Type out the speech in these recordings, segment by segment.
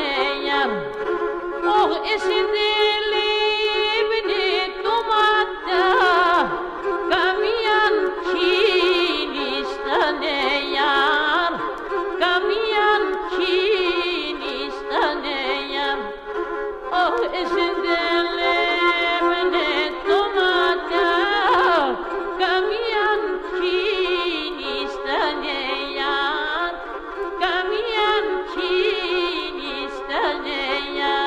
νέα. Όχι εσύ δεν λείπνει το μάτα, καμίαν κίνη στα νέα, καμίαν κίνη στα νέα. Όχι εσύ δεν λείπνει το μάτα, καμίαν κίνη στα νέα, καμίαν κίνη στα νέα.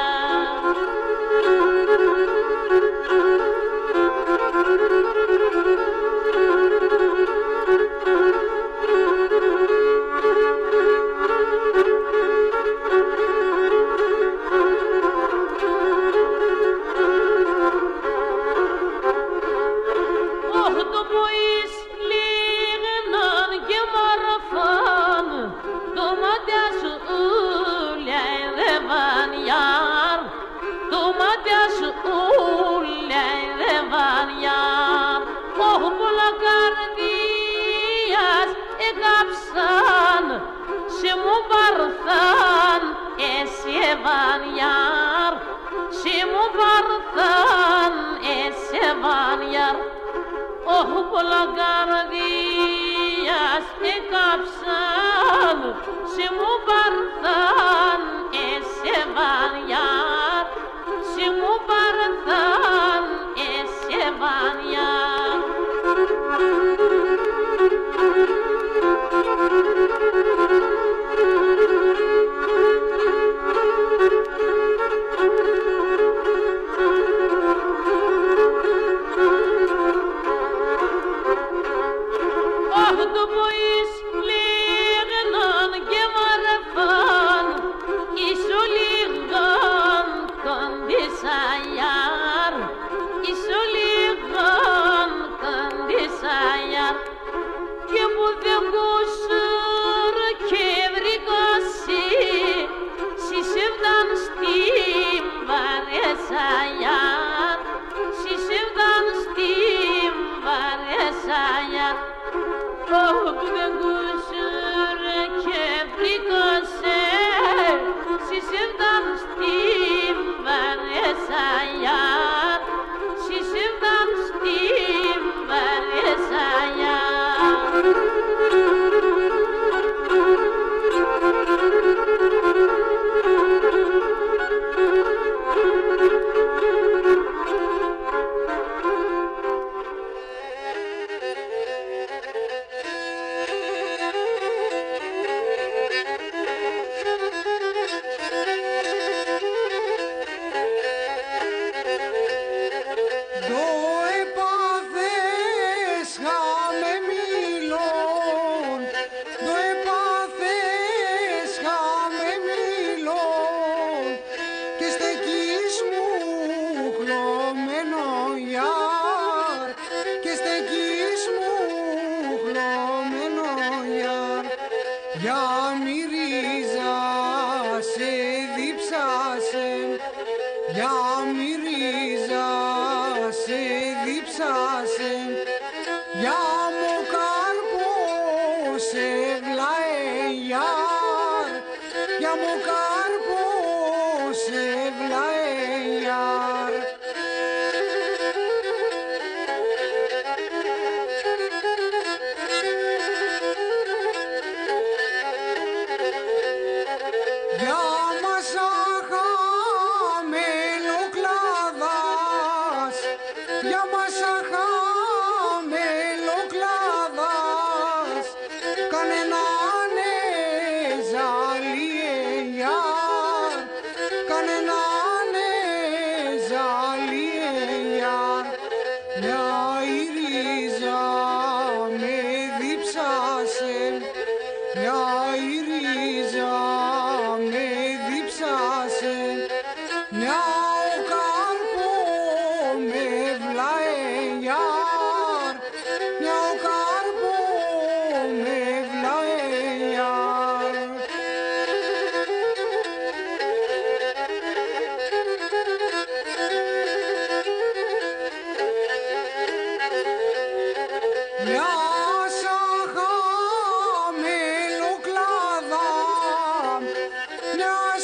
Se mu barthan esevanyar, se mu barthan esevanyar. Oh bolagardias ekapsan, se mu barthan esevanyar, se mu barthan esevanyar.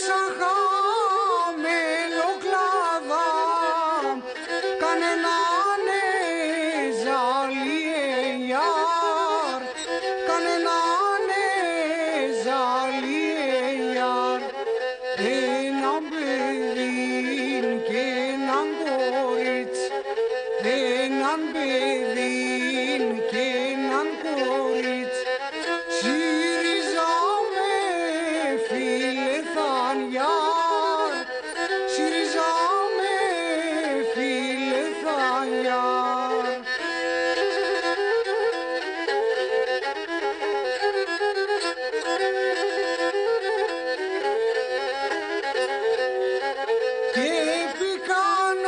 Σαχά κανέναν ζαλίε γιάρ, κανέναν ζαλίε γιάρ, έναν παιδίν και έναν κορίτσι, έναν παιδίν και έναν κορίτσι, σιριζάμε φίλε θανιάρ, σιριζάμε φίλε θανιάρ. Και έπικαν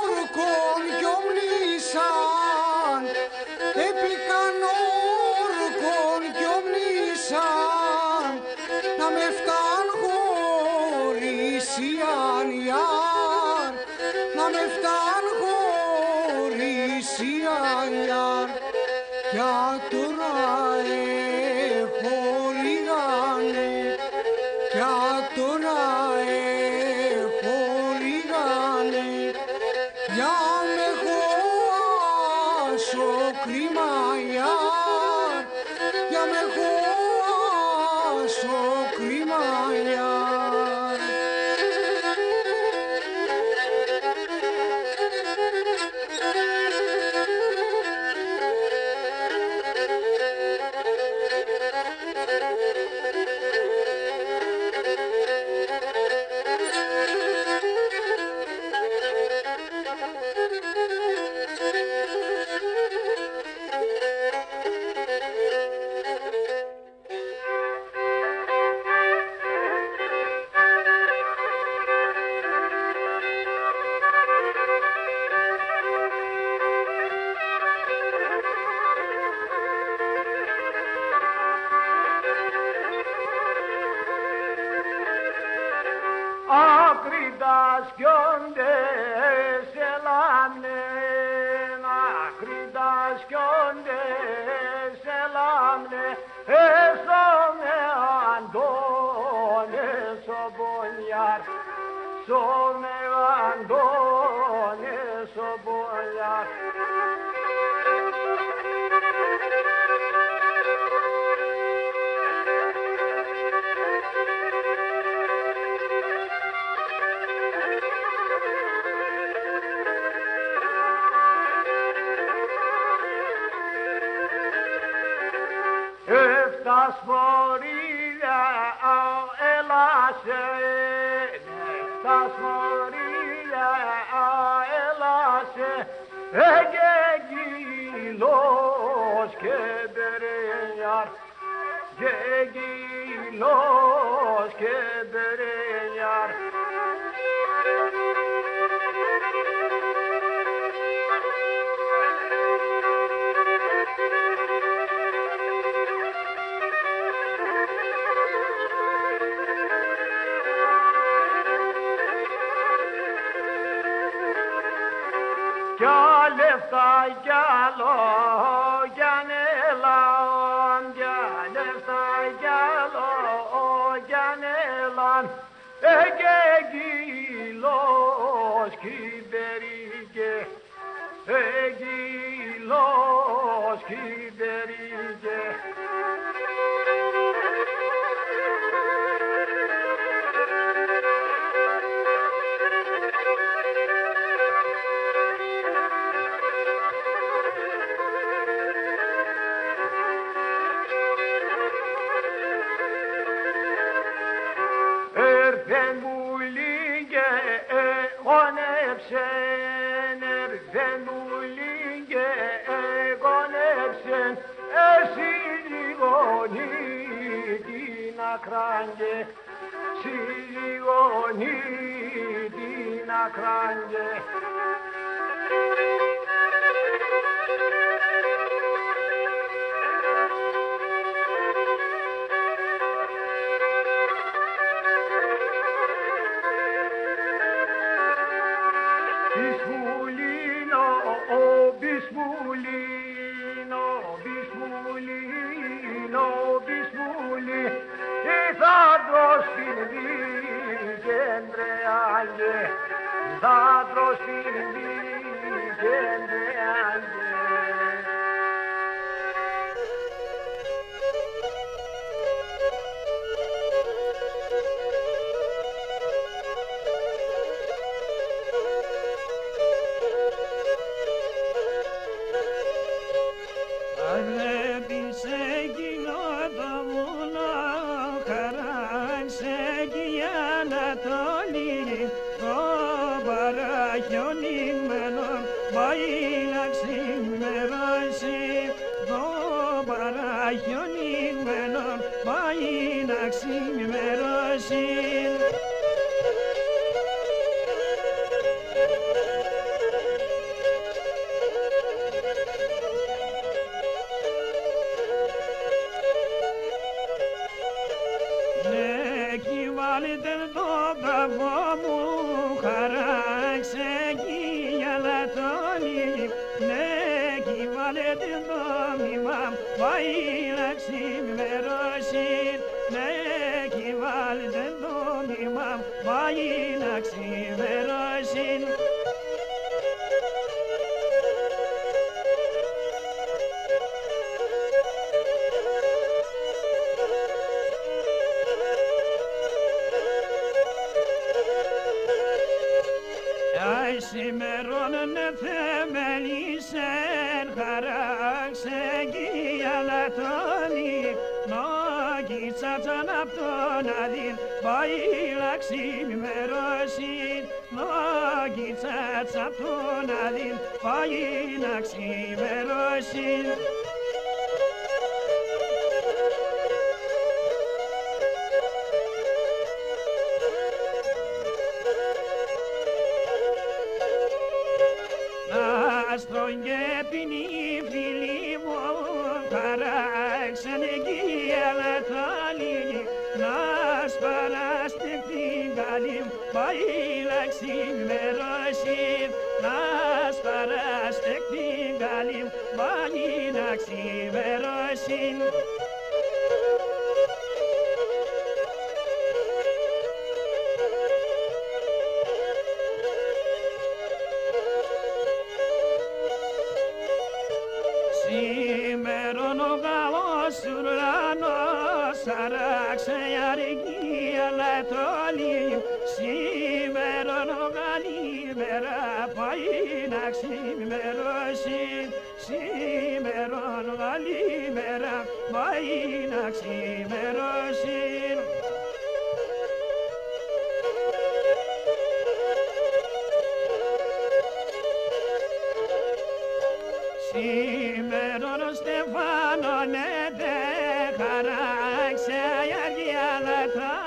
όρκον κι ομνήσαν, έπικαν όρκον κι ομνήσαν, να με φτάν χωρίς Ιαν Ιάρ, να με φτάν χωρίς Ιαν Ιάρ. Για τώρα έχω ρίγανε, για τώρα έχω ρίγανε, για με χωάσω κρίμα Ιάρ, για με χωάσω κρίμα Ιάρ. Ακριτάς κιόντες ελάμνε, ακριτάς κιόντες ελάμνε, έσομαι Αντώνες ο Μπολιάρ, σώμε Αντώνες ο Μπολιάρ. Εφτάς μωρίδια έλασε, εφτάς μωρίδια έλασε, γεγγυλός και μπερενιάρ, γεγγυλός και μπερενιάρ. Κι λεφτά κι άλλο κι ανέλαν, κι λεφτά κι άλλο κι ανέλαν, εγγυλός κυμπερίγε, εγγυλός κυμπερίγε. Έρθεν μουλήν και εγωνεύσεν, έρθεν μουλήν και εγωνεύσεν, εσύ λιγονή την ακράγγε, εσύ λιγονή την ακράγγε. Μπισμουλίνο, μπισμουλίνο, μπισμουλίνο, μπισμουλί, θα στην δίκεντρε άγγε, θα στην Στεφάνο, ναι, δε χαράξε η αργία λατά.